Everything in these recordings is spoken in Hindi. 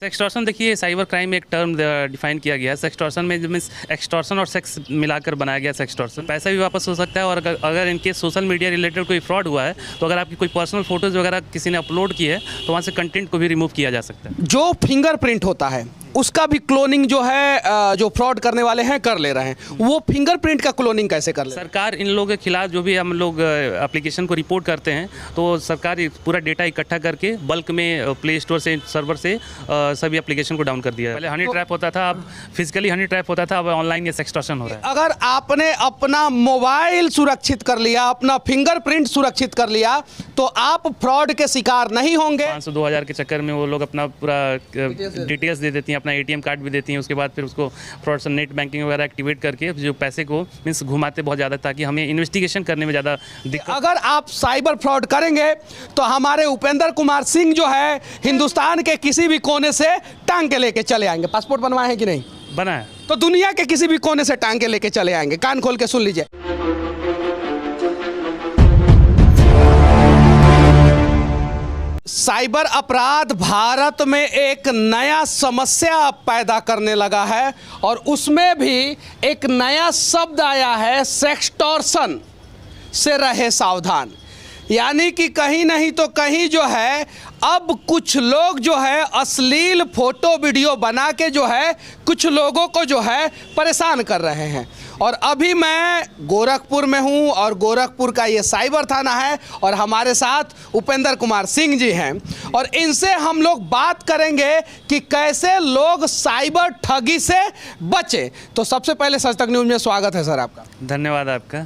सेक्सटॉर्शन देखिए साइबर क्राइम में एक टर्म डिफाइन किया गया है। सेक्सटॉर्शन में मीन्स एक्सटॉर्शन और सेक्स मिलाकर बनाया गया सेक्सटॉर्शन। पैसा भी वापस हो सकता है और अगर इनके सोशल मीडिया रिलेटेड कोई फ्रॉड हुआ है तो अगर आपकी कोई पर्सनल फोटोज़ वगैरह किसी ने अपलोड की है तो वहाँ से कंटेंट को भी रिमूव किया जा सकता है। जो फिंगरप्रिंट होता है उसका भी क्लोनिंग जो है जो फ्रॉड करने वाले हैं कर ले रहे हैं, वो फिंगरप्रिंट का क्लोनिंग कैसे कर ले रहे हैं? सरकार इन लोगों के खिलाफ जो भी हम लोग एप्लीकेशन को रिपोर्ट करते हैं तो सरकार पूरा डेटा इकट्ठा करके बल्क में प्ले स्टोर से सर्वर से सभी एप्लीकेशन को डाउन कर दिया है। पहले हनी ट्रैप होता था, अब फिजिकली हनी ट्रैप होता था, अब ऑनलाइन ये सेक्सटॉर्शन हो रहा है। अगर आपने अपना मोबाइल सुरक्षित कर लिया, अपना फिंगरप्रिंट सुरक्षित कर लिया तो आप फ्रॉड के शिकार नहीं होंगे। 500-2000 के चक्कर में वो लोग अपना पूरा डिटेल्स दे देती हैं, अपना एटीएम कार्ड भी देती हैं, उसके बाद फिर उसको फ्रॉड से नेट बैंकिंग वगैरह एक्टिवेट करके जो पैसे को मीन्स घुमाते बहुत ज़्यादा ताकि हमें इन्वेस्टिगेशन करने में ज़्यादा दिक्कत। अगर आप साइबर फ्रॉड करेंगे तो हमारे उपेंद्र कुमार सिंह जो है हिंदुस्तान के किसी भी कोने से टांग के लेके चले आएंगे। पासपोर्ट बनवाए हैं कि नहीं? बना है। तो दुनिया के किसी भी कोने से टांग के लेके चले आएंगे। कान खोल के सुन लीजिए। साइबर अपराध भारत में एक नया समस्या पैदा करने लगा है और उसमें भी एक नया शब्द आया है, सेक्सटॉर्शन। से रहे सावधान। यानी कि कहीं नहीं तो कहीं जो है अब कुछ लोग जो है अश्लील फोटो वीडियो बना के जो है कुछ लोगों को जो है परेशान कर रहे हैं। और अभी मैं गोरखपुर में हूं और गोरखपुर का ये साइबर थाना है और हमारे साथ उपेंद्र कुमार सिंह जी हैं और इनसे हम लोग बात करेंगे कि कैसे लोग साइबर ठगी से बचें। तो सबसे पहले सच तक न्यूज़ में स्वागत है सर आपका। धन्यवाद आपका।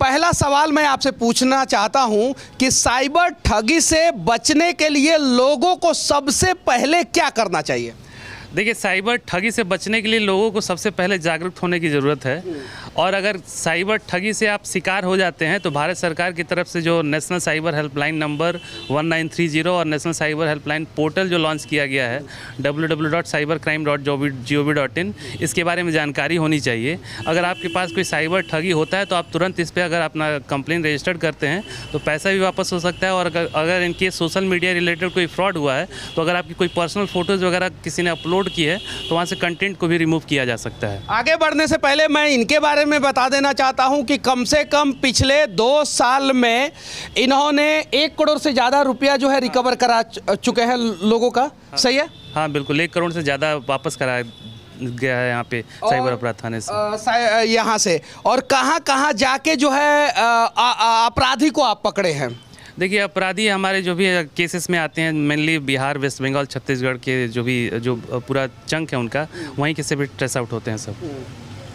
पहला सवाल मैं आपसे पूछना चाहता हूं कि साइबर ठगी से बचने के लिए लोगों को सबसे पहले क्या करना चाहिए? देखिए, साइबर ठगी से बचने के लिए लोगों को सबसे पहले जागरूक होने की ज़रूरत है। और अगर साइबर ठगी से आप शिकार हो जाते हैं तो भारत सरकार की तरफ से जो नेशनल साइबर हेल्पलाइन नंबर 1930 और नेशनल साइबर हेल्पलाइन पोर्टल जो लॉन्च किया गया है www.cybercrime.gov.in, इसके बारे में जानकारी होनी चाहिए। अगर आपके पास कोई साइबर ठगी होता है तो आप तुरंत इस पर अगर अपना कंप्लेंट रजिस्टर्ड करते हैं तो पैसा भी वापस हो सकता है। और अगर इनके सोशल मीडिया रिलेटेड कोई फ्रॉड हुआ है तो अगर आपकी कोई पर्सनल फोटोज़ वगैरह किसी ने अपलोड की है तो वहाँ से कंटेंट को भी रिमूव किया जा सकता है। आगे बढ़ने से पहले मैं इनके बारे में बता देना चाहता हूं कि कम से कम पिछले 2 साल में इन्होंने 1 करोड़ से ज़्यादा रुपया जो है रिकवर करा चुके हैं लोगों का। सही है? हाँ बिल्कुल, 1 करोड़ से ज़्यादा वापस कराया गया है यहाँ पे साइबर अपराध थाने से। यहाँ से और कहाँ जाके जो है अपराधी को आप पकड़े हैं? देखिए, अपराधी हमारे जो भी केसेस में आते हैं मेनली बिहार, वेस्ट बंगाल, छत्तीसगढ़ के जो पूरा चंक है उनका वहीं के से भी ट्रेस आउट होते हैं सब।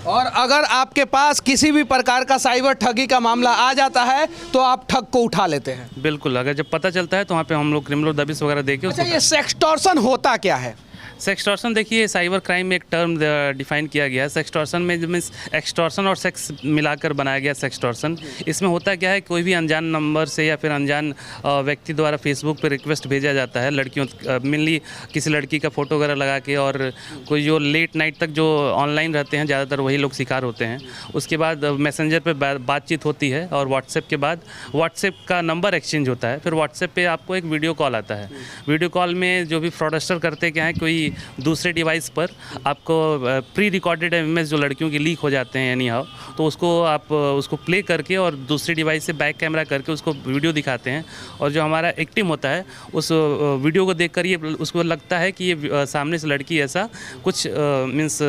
और अगर आपके पास किसी भी प्रकार का साइबर ठगी का मामला आ जाता है तो आप ठग को उठा लेते हैं? बिल्कुल, अगर जब पता चलता है तो वहाँ पे हम लोग क्रिमिनल दबिश वगैरह देके। अच्छा, ये सेक्सटॉर्शन होता क्या है? सेक्सटॉर्शन देखिए साइबर क्राइम में एक टर्म डिफाइन किया गया है। सेक्सटॉर्शन में मीन्स एक्सटॉर्शन और सेक्स मिलाकर बनाया गया सेक्सटॉर्शन। इसमें होता क्या है, कोई भी अनजान नंबर से या फिर अनजान व्यक्ति द्वारा फेसबुक पर रिक्वेस्ट भेजा जाता है लड़कियों, मेनली किसी लड़की का फोटो वगैरह लगा के, और कोई जो लेट नाइट तक जो ऑनलाइन रहते हैं ज़्यादातर वही लोग शिकार होते हैं। उसके बाद मैसेंजर पर बातचीत होती है और व्हाट्सएप के बाद व्हाट्सएप का नंबर एक्सचेंज होता है। फिर व्हाट्सएप पर आपको एक वीडियो कॉल आता है। वीडियो कॉल में जो भी फ्रॉडस्टर करते क्या है, कोई दूसरे डिवाइस पर आपको प्री रिकॉर्डेड इमेज जो लड़कियों की लीक हो जाते हैं एनी हाउ, तो उसको आप उसको प्ले करके और दूसरे डिवाइस से बैक कैमरा करके उसको वीडियो दिखाते हैं। और जो हमारा एक्टिव होता है उस वीडियो को देखकर ये उसको लगता है कि ये सामने से लड़की ऐसा कुछ मीन्स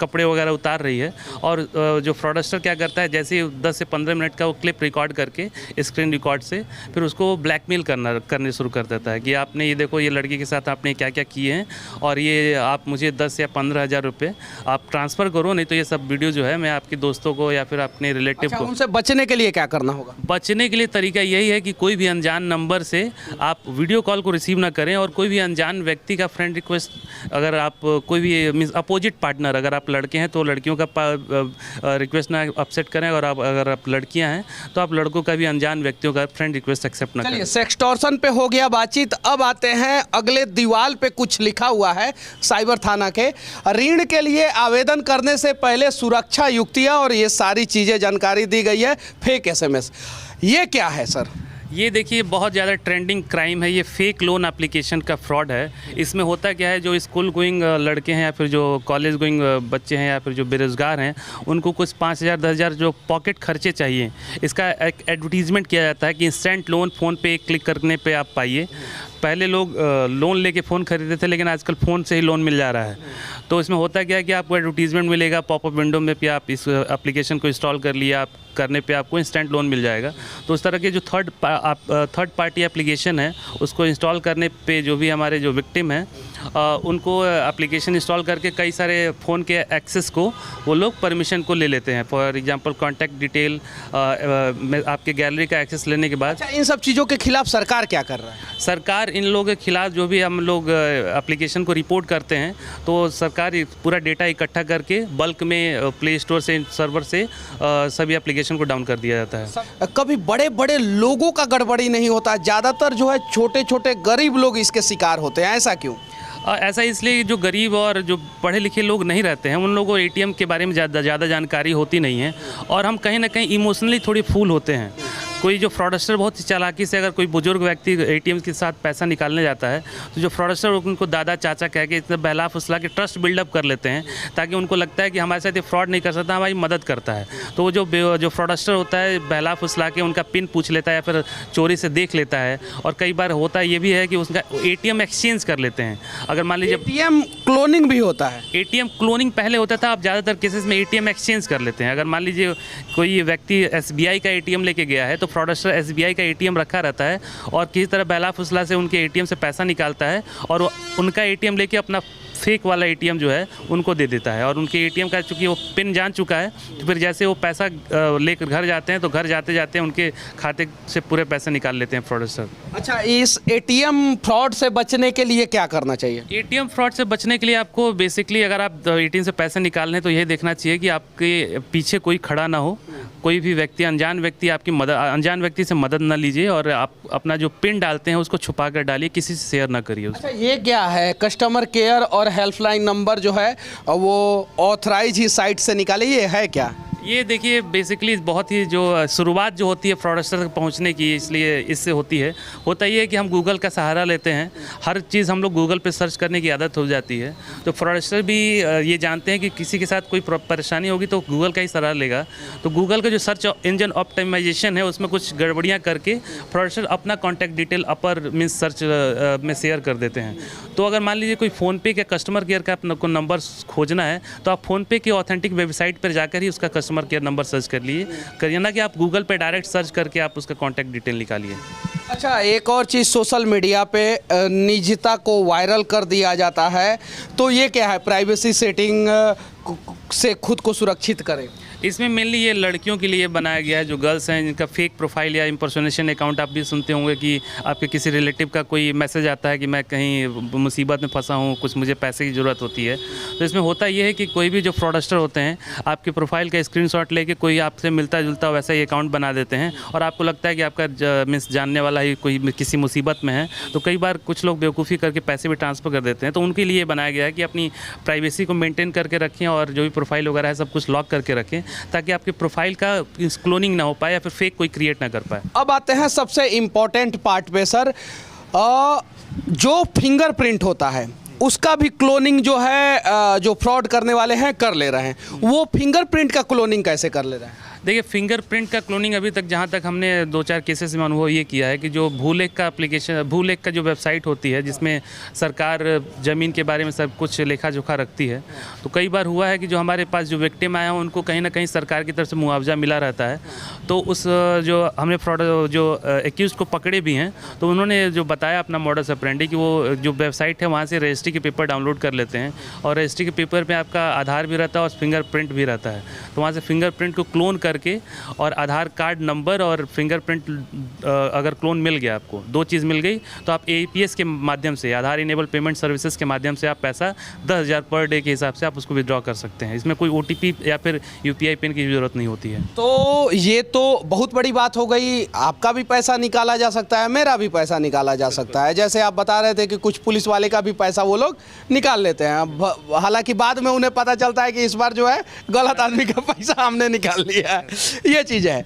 कपड़े वगैरह उतार रही है। और जो फ्रॉडस्टर क्या करता है, जैसे ही 10 से 15 मिनट का वो क्लिप रिकॉर्ड करके स्क्रीन रिकॉर्ड से फिर उसको ब्लैकमेल करने शुरू कर देता है कि आपने ये देखो, ये लड़की के साथ आपने क्या क्या किए हैं और ये आप मुझे 10 या 15 हज़ार रुपये आप ट्रांसफ़र करो, नहीं तो ये सब वीडियो जो है मैं आपके दोस्तों को या फिर अपने रिलेटिव को। उनसे बचने के लिए क्या करना होगा? बचने के लिए तरीका यही है कि कोई भी अनजान नंबर से आप वीडियो कॉल को रिसीव ना करें। और कोई भी अनजान व्यक्ति का फ्रेंड रिक्वेस्ट, अगर आप कोई भी मीन्स अपोजिट पार्टनर, अगर आप लड़के हैं तो लड़कियों का रिक्वेस्ट ना एक्सेप्ट करें, और अगर आप लड़कियाँ हैं तो आप लड़कों का भी अनजान व्यक्तियों का फ्रेंड रिक्वेस्ट एक्सेप्ट ना करें। सेक्सटॉर्शन पे हो गया बातचीत, अब आते हैं अगले दीवार पे कुछ लिखा हुआ है साइबर थाना के। ऋण के लिए आवेदन करने से पहले सुरक्षा युक्तियां और ये सारी चीज़ें जानकारी दी गई है। फेक SMS, ये क्या है सर? ये देखिए बहुत ज़्यादा ट्रेंडिंग क्राइम है, ये फेक लोन एप्लीकेशन का फ्रॉड है। इसमें होता क्या है, जो स्कूल गोइंग लड़के हैं या फिर जो कॉलेज गोइंग बच्चे हैं या फिर जो बेरोज़गार हैं, उनको कुछ 5,000 10,000 जो पॉकेट खर्चे चाहिए, इसका एक एडवर्टीज़मेंट किया जाता है कि इंस्टेंट लोन फ़ोन पे क्लिक करने पे आप पाइए। पहले लोग लोन लेके फ़ोन खरीदते थे, लेकिन आजकल फ़ोन से ही लोन मिल जा रहा है। तो इसमें होता क्या है कि आपको एडवर्टीज़मेंट मिलेगा पॉपअप विंडो में, भी आप इस एप्लीकेशन को इंस्टॉल कर लिया, आप करने पे आपको इंस्टेंट लोन मिल जाएगा। तो उस तरह के जो थर्ड पार्टी एप्लीकेशन है, उसको इंस्टॉल करने पे जो भी हमारे जो विक्टिम हैं, उनको एप्लीकेशन इंस्टॉल करके कई सारे फ़ोन के एक्सेस को वो लोग परमिशन को ले लेते हैं। फॉर एग्जांपल कॉन्टैक्ट डिटेल, आपके गैलरी का एक्सेस लेने के बाद। अच्छा, इन सब चीज़ों के खिलाफ सरकार क्या कर रहा है? सरकार इन लोगों के खिलाफ जो भी हम लोग एप्लीकेशन को रिपोर्ट करते हैं, तो सरकार पूरा डेटा इकट्ठा करके बल्क में प्ले स्टोर से, सर्वर से सभी एप्लीकेशन को डाउन कर दिया जाता है। कभी बड़े बड़े लोगों का गड़बड़ी नहीं होता, ज़्यादातर जो है छोटे छोटे गरीब लोग इसके शिकार होते हैं, ऐसा क्यों? ऐसा इसलिए जो गरीब और जो पढ़े लिखे लोग नहीं रहते हैं, उन लोगों को एटीएम के बारे में ज़्यादा जानकारी होती नहीं है, और हम कहीं ना कहीं इमोशनली थोड़ी फूल होते हैं। कोई जो फ्रॉडस्टर बहुत ही चालाकी से अगर कोई बुजुर्ग व्यक्ति एटीएम के साथ पैसा निकालने जाता है, तो जो फ्रॉडस्टर उनको दादा चाचा कह के इतना बहला फुसला के ट्रस्ट बिल्डअप कर लेते हैं, ताकि उनको लगता है कि हमारे साथ ये फ्रॉड नहीं कर सकता, हमारी मदद करता है। तो वो जो फ्रॉडस्टर होता है, बहला फुसला के उनका पिन पूछ लेता है या फिर चोरी से देख लेता है। और कई बार होता ये भी है कि उसका एटीएम एक्सचेंज कर लेते हैं। अगर मान लीजिए एटीएम क्लोनिंग भी होता है। एटीएम क्लोनिंग पहले होता था, अब ज़्यादातर केसेस में एटीएम एक्सचेंज कर लेते हैं। अगर मान लीजिए कोई व्यक्ति एसबीआई का एटीएम लेके गया है, तो फ्रॉडस्टर एसबीआई का एटीएम रखा रहता है और किसी तरह बहला फुसला से उनके एटीएम से पैसा निकालता है, और उनका एटीएम लेके अपना फेक वाला एटीएम जो है उनको दे देता है। और उनके एटीएम का चूँकि वो पिन जान चुका है, तो फिर जैसे वो पैसा लेकर घर जाते हैं, तो घर जाते जाते उनके खाते से पूरे पैसे निकाल लेते हैं फ्रॉडस्टर। अच्छा, इस एटीएम फ्रॉड से बचने के लिए क्या करना चाहिए? एटीएम फ्रॉड से बचने के लिए आपको बेसिकली, अगर आप एटीएम से पैसे निकालने हैं, तो यही देखना चाहिए कि आपके पीछे कोई खड़ा ना हो, कोई भी व्यक्ति, अनजान व्यक्ति से मदद ना लीजिए, और आप अपना जो पिन डालते हैं उसको छुपा कर डालिए, किसी से शेयर ना करिए। अच्छा, ये क्या है? कस्टमर केयर और हेल्पलाइन नंबर जो है वो ऑथराइज ही साइट से निकाले, ये है क्या? ये देखिए बेसिकली बहुत ही जो शुरुआत जो होती है फ्रॉडस्टर तक पहुंचने की, इसलिए इससे होती है। होता ये है कि हम गूगल का सहारा लेते हैं, हर चीज़ हम लोग गूगल पे सर्च करने की आदत हो जाती है। तो फ्रॉडस्टर भी ये जानते हैं कि किसी के साथ कोई परेशानी होगी तो गूगल का ही सहारा लेगा। तो गूगल का जो सर्च इंजन ऑप्टिमाइजेशन है, उसमें कुछ गड़बड़ियाँ करके फ्रॉडस्टर अपना कॉन्टैक्ट डिटेल अपर मीन्स सर्च में शेयर कर देते हैं। तो अगर मान लीजिए कोई फ़ोनपे का कस्टमर केयर का अपना को नंबर खोजना है, तो आप फ़ोनपे की ऑथेंटिक वेबसाइट पर जाकर ही उसका कस्टमर केयर नंबर सर्च करिए ना कि आप गूगल पे डायरेक्ट सर्च करके आप उसका कॉन्टैक्ट डिटेल निकालिए। अच्छा, एक और चीज़, सोशल मीडिया पे निजता को वायरल कर दिया जाता है, तो ये क्या है? प्राइवेसी सेटिंग से खुद को सुरक्षित करें। इसमें मेनली ये लड़कियों के लिए बनाया गया है, जो गर्ल्स हैं जिनका फेक प्रोफाइल या इंपर्सोनेशन अकाउंट। आप भी सुनते होंगे कि आपके किसी रिलेटिव का कोई मैसेज आता है कि मैं कहीं मुसीबत में फंसा हूँ, कुछ मुझे पैसे की ज़रूरत होती है। तो इसमें होता ये है कि कोई भी जो फ्रॉडस्टर होते हैं, आपके प्रोफाइल का स्क्रीनशॉट लेके कोई आपसे मिलता जुलता वैसा ही अकाउंट बना देते हैं, और आपको लगता है कि आपका मीन्स जानने वाला ही कोई किसी मुसीबत में है। तो कई बार कुछ लोग बेवकूफ़ी करके पैसे भी ट्रांसफ़र कर देते हैं। तो उनके लिए बनाया गया है कि अपनी प्राइवेसी को मेनटेन करके रखें, और जो भी प्रोफाइल वगैरह है सब कुछ लॉक करके रखें, ताकि आपके प्रोफाइल का क्लोनिंग ना हो पाए या फिर फेक कोई क्रिएट ना कर पाए। अब आते हैं सबसे इम्पोर्टेंट पार्ट पे सर, जो फिंगरप्रिंट होता है उसका भी क्लोनिंग जो है जो फ्रॉड करने वाले हैं कर ले रहे हैं। वो फिंगरप्रिंट का क्लोनिंग कैसे कर ले रहे हैं? देखिए, फिंगरप्रिंट का क्लोनिंग अभी तक जहाँ तक हमने 2-4 केसेस में अनुभव ये किया है कि जो भूलेख का जो वेबसाइट होती है, जिसमें सरकार ज़मीन के बारे में सब कुछ लेखा जोखा रखती है, तो कई बार हुआ है कि जो हमारे पास जो विक्टिम आए हैं उनको कहीं ना कहीं सरकार की तरफ से मुआवजा मिला रहता है। तो उस जो हमने फ्रॉड जो एक्यूज़ को पकड़े भी हैं, तो उन्होंने जो बताया अपना मॉडस ऑपरेंडी कि वो जो वेबसाइट है वहाँ से रजिस्ट्री के पेपर डाउनलोड कर लेते हैं, और रजिस्ट्री के पेपर में आपका आधार भी रहता है और फिंगरप्रिंट भी रहता है। तो वहाँ से फिंगरप्रिंट को क्लोन करके और आधार कार्ड नंबर और फिंगरप्रिंट अगर क्लोन मिल गया, आपको 2 चीज़ मिल गई, तो आप एपीएस के माध्यम से, आधार इनेबल पेमेंट सर्विसेज के माध्यम से आप पैसा 10,000 पर डे के हिसाब से आप उसको विड्रॉ कर सकते हैं। इसमें कोई ओटीपी या फिर यूपीआई पिन की ज़रूरत नहीं होती है। तो ये तो बहुत बड़ी बात हो गई, आपका भी पैसा निकाला जा सकता है, मेरा भी पैसा निकाला जा सकता है। जैसे आप बता रहे थे कि कुछ पुलिस वाले का भी पैसा वो लोग निकाल लेते हैं, हालांकि बाद में उन्हें पता चलता है कि इस बार जो है गलत आदमी का पैसा हमने निकाल लिया है। ये चीज़ है।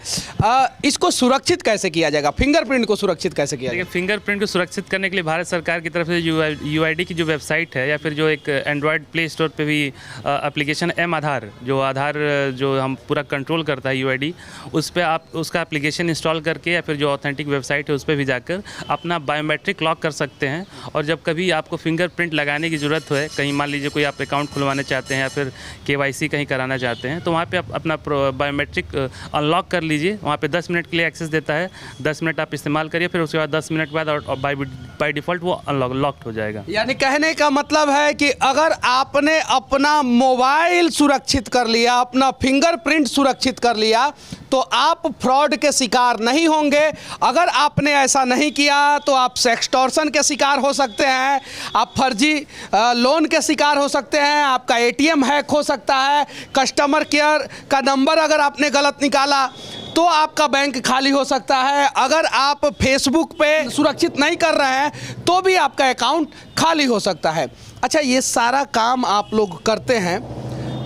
इसको सुरक्षित कैसे किया जाएगा, फिंगरप्रिंट को सुरक्षित कैसे किया देखिए, जाएगा? फिंगरप्रिंट को सुरक्षित करने के लिए भारत सरकार की तरफ से यूआईडी की जो वेबसाइट है या फिर जो एक एंड्रॉयड प्ले स्टोर पे भी एप्लीकेशन एम आधार जो हम पूरा कंट्रोल करता है यूआईडी, उस पर आप उसका एप्लीकेशन इंस्टॉल करके या फिर जो ऑथेंटिक वेबसाइट है उस पर भी जाकर अपना बायोमेट्रिक लॉक कर सकते हैं। और जब कभी आपको फिंगरप्रिंट लगाने की ज़रूरत हो, कहीं मान लीजिए कोई आप अकाउंट खुलवाने चाहते हैं या फिर केवाईसी कहीं कराना चाहते हैं, तो वहाँ पे आप अपना बायोमेट्रिक अनलॉक कर लीजिए। वहाँ पे 10 मिनट के लिए एक्सेस देता है, 10 मिनट आप इस्तेमाल करिए, फिर उसके बाद 10 मिनट के बाद और बाय डिफ़ॉल्ट वो लॉक्ड हो जाएगा। यानी कहने का मतलब है कि अगर आपने अपना मोबाइल सुरक्षित कर लिया, अपना फिंगरप्रिंट सुरक्षित कर लिया, तो आप फ्रॉड के शिकार नहीं होंगे। अगर आपने ऐसा नहीं किया तो आप सेक्सटॉर्शन के शिकार हो सकते हैं, आप फर्जी लोन के शिकार हो सकते हैं, आपका एटीएम हैक हो सकता है, कस्टमर केयर का नंबर अगर आपने गलत निकाला तो आपका बैंक खाली हो सकता है, अगर आप फेसबुक पे सुरक्षित नहीं कर रहे हैं तो भी आपका अकाउंट खाली हो सकता है। अच्छा, ये सारा काम आप लोग करते हैं,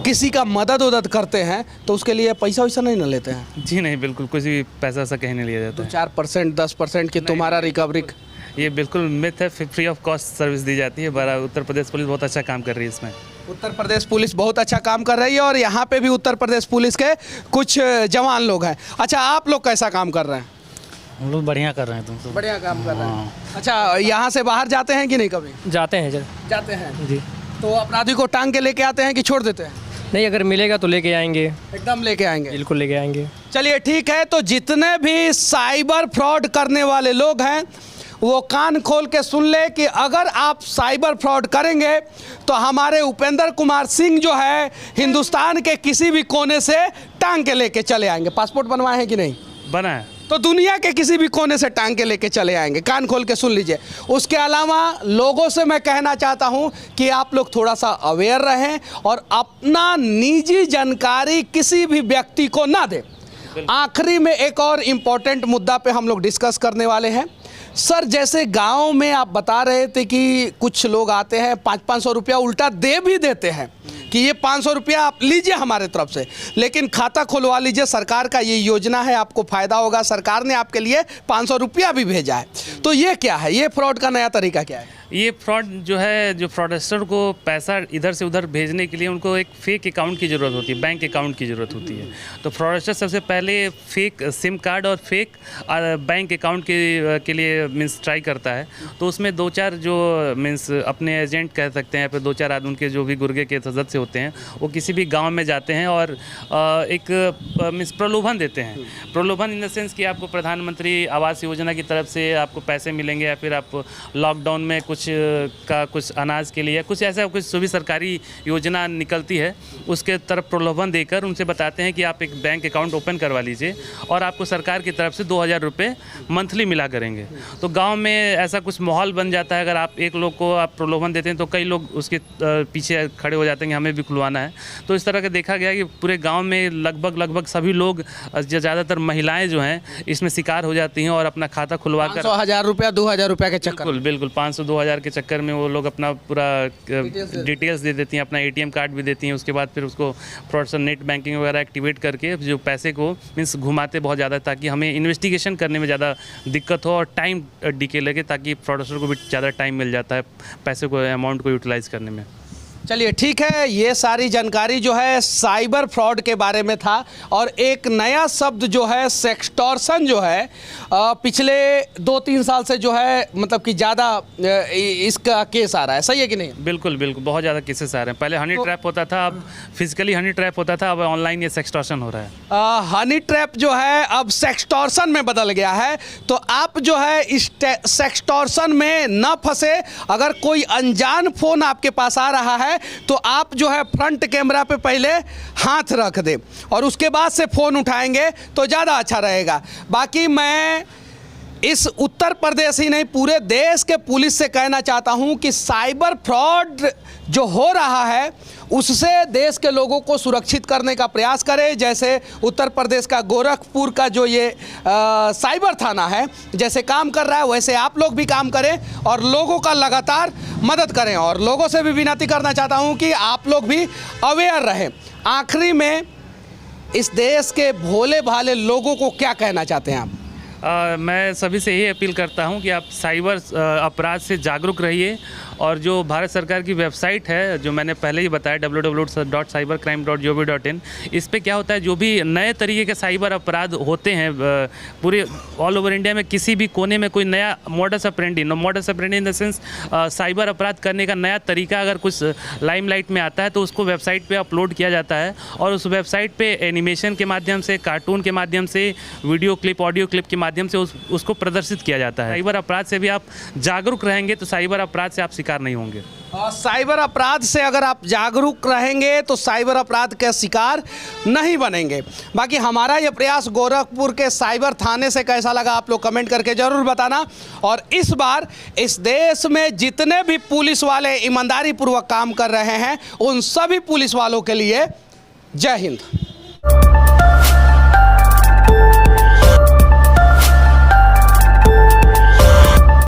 किसी का मदद करते हैं, तो उसके लिए पैसा वैसा नहीं ना लेते हैं? जी नहीं, बिल्कुल कुछ भी पैसा ऐसा कहीं नहीं लिया जाता है। 4% 10% की तुम्हारा रिकवरी? ये बिल्कुल मिथ है, फ्री ऑफ कॉस्ट सर्विस दी जाती है। बड़ा उत्तर प्रदेश पुलिस बहुत अच्छा काम कर रही है इसमें। उत्तर प्रदेश पुलिस बहुत अच्छा काम कर रही है और यहाँ पे भी उत्तर प्रदेश पुलिस के कुछ जवान लोग हैं। अच्छा, आप लोग कैसा काम कर रहे हैं? हम लोग बढ़िया कर रहे हैं। तुम तो बढ़िया काम कर रहे हैं। अच्छा, यहाँ से बाहर जाते हैं कि नहीं कभी? जाते हैं जाते हैं जी। तो अपराधी को टांग के लेके आते हैं कि छोड़ देते हैं? नहीं, अगर मिलेगा तो लेके आएंगे, एकदम लेके आएंगे। बिल्कुल लेके आएंगे। चलिए ठीक है, तो जितने भी साइबर फ्रॉड करने वाले लोग हैं वो कान खोल के सुन ले कि अगर आप साइबर फ्रॉड करेंगे तो हमारे उपेंद्र कुमार सिंह जो है हिंदुस्तान के किसी भी कोने से टांग के लेके चले आएंगे। पासपोर्ट बनवाए हैं कि नहीं? बना है। तो दुनिया के किसी भी कोने से टांग के लेके चले आएंगे। कान खोल के सुन लीजिए। उसके अलावा लोगों से मैं कहना चाहता हूं कि आप लोग थोड़ा सा अवेयर रहें और अपना निजी जानकारी किसी भी व्यक्ति को ना दें। आखिरी में एक और इम्पोर्टेंट मुद्दा पे हम लोग डिस्कस करने वाले हैं। सर, जैसे गांव में आप बता रहे थे कि कुछ लोग आते हैं 500-500 रुपया उल्टा दे भी देते हैं कि ये 500 रुपया आप लीजिए हमारे तरफ से, लेकिन खाता खुलवा लीजिए, सरकार का ये योजना है, आपको फ़ायदा होगा, सरकार ने आपके लिए 500 रुपया भी भेजा है। तो ये क्या है, ये फ्रॉड का नया तरीका क्या है? ये फ्रॉड जो है, जो फ्रॉडस्टर को पैसा इधर से उधर भेजने के लिए उनको एक फेक अकाउंट की ज़रूरत होती है, बैंक अकाउंट की ज़रूरत होती है। तो फ्रॉडस्टर सबसे पहले फेक सिम कार्ड और फेक बैंक अकाउंट के लिए मीन्स ट्राई करता है। तो उसमें 2-4 जो मीन्स अपने एजेंट कह सकते हैं, फिर 2-4 आदमी उनके जो भी गुर्गे के सदस्य होते हैं वो किसी भी गाँव में जाते हैं और एक मीन्स प्रलोभन देते हैं। प्रलोभन इन द सेंस कि आपको प्रधानमंत्री आवास योजना की तरफ से आपको पैसे मिलेंगे, या फिर आप लॉकडाउन में कुछ अनाज के लिए कुछ ऐसा कुछ जो भी सरकारी योजना निकलती है उसके तरफ प्रलोभन देकर उनसे बताते हैं कि आप एक बैंक अकाउंट ओपन करवा लीजिए और आपको सरकार की तरफ से 2000 रुपये मंथली मिला करेंगे। तो गांव में ऐसा कुछ माहौल बन जाता है। अगर आप एक लोग को आप प्रलोभन देते हैं तो कई लोग उसके पीछे खड़े हो जाते हैं कि हमें भी खुलवाना है। तो इस तरह का देखा गया कि पूरे गाँव में लगभग सभी लोग, ज़्यादातर महिलाएँ जो हैं इसमें शिकार हो जाती हैं और अपना खाता खुलवा कर 500-1000 रुपया 2000 रुपया के चक्कर, बिल्कुल 500-2000 के चक्कर में वो लोग अपना पूरा डिटेल्स दे देती हैं, अपना एटीएम कार्ड भी देती हैं। उसके बाद फिर उसको फ्रॉडस्टर नेट बैंकिंग वगैरह एक्टिवेट करके जो पैसे को मीन्स घुमाते बहुत ज़्यादा, ताकि हमें इन्वेस्टिगेशन करने में ज़्यादा दिक्कत हो और टाइम डिके लगे, ताकि फ्रॉडस्टर को भी ज़्यादा टाइम मिल जाता है पैसे को, अमाउंट को यूटिलाइज़ करने में। चलिए ठीक है, ये सारी जानकारी जो है साइबर फ्रॉड के बारे में था। और एक नया शब्द जो है सेक्सटॉर्शन जो है पिछले 2-3 साल से जो है मतलब कि ज़्यादा इसका केस आ रहा है, सही है कि नहीं? बिल्कुल बहुत ज़्यादा केसेस आ रहे हैं। पहले हनी ट्रैप होता था, अब फिजिकली हनी ट्रैप होता था, अब ऑनलाइन ये सेक्सटॉर्शन हो रहा है। हनी ट्रैप जो है अब सेक्सटॉर्शन में बदल गया है। तो आप जो है इस सेक्सटॉर्शन में न फंसे। अगर कोई अनजान फ़ोन आपके पास आ रहा है तो आप जो है फ्रंट कैमरा पे पहले हाथ रख दें और उसके बाद से फ़ोन उठाएंगे तो ज़्यादा अच्छा रहेगा। बाकी मैं इस उत्तर प्रदेश ही नहीं पूरे देश के पुलिस से कहना चाहता हूं कि साइबर फ्रॉड जो हो रहा है उससे देश के लोगों को सुरक्षित करने का प्रयास करें। जैसे उत्तर प्रदेश का गोरखपुर का जो ये साइबर थाना है जैसे काम कर रहा है, वैसे आप लोग भी काम करें और लोगों का लगातार मदद करें। और लोगों से भी विनती करना चाहता हूं कि आप लोग भी अवेयर रहें। आखिरी में इस देश के भोले भाले लोगों को क्या कहना चाहते हैं आप? मैं सभी से यही अपील करता हूं कि आप साइबर अपराध से जागरूक रहिए और जो भारत सरकार की वेबसाइट है जो मैंने पहले ही बताया www.cybercrime.gov.in, इस पे क्या होता है, जो भी नए तरीके के साइबर अपराध होते हैं पूरे ऑल ओवर इंडिया में किसी भी कोने में कोई नया modus operandi in the sense cyber अपराध करने का नया तरीका अगर कुछ लाइमलाइट में आता है तो उसको वेबसाइट पे अपलोड किया जाता है और उस वेबसाइट पे एनिमेशन के माध्यम से, कार्टून के माध्यम से, वीडियो क्लिप, ऑडियो क्लिप के माध्यम से उसको प्रदर्शित किया जाता है। साइबर अपराध से भी आप जागरूक रहेंगे तो साइबर अपराध से आप शिकार नहीं होंगे। साइबर अपराध से अगर आप जागरूक रहेंगे तो साइबर अपराध के शिकार नहीं बनेंगे। बाकी हमारा ये प्रयास गोरखपुर के साइबर थाने से कैसा लगा आप लोग कमेंट करके ज़रूर बताना। और इस बार इस देश में जितने भी पुलिस वाले ईमानदारी पूर्वक काम कर रहे हैं उन सभी पुलिस वालों के लिए जय हिंद।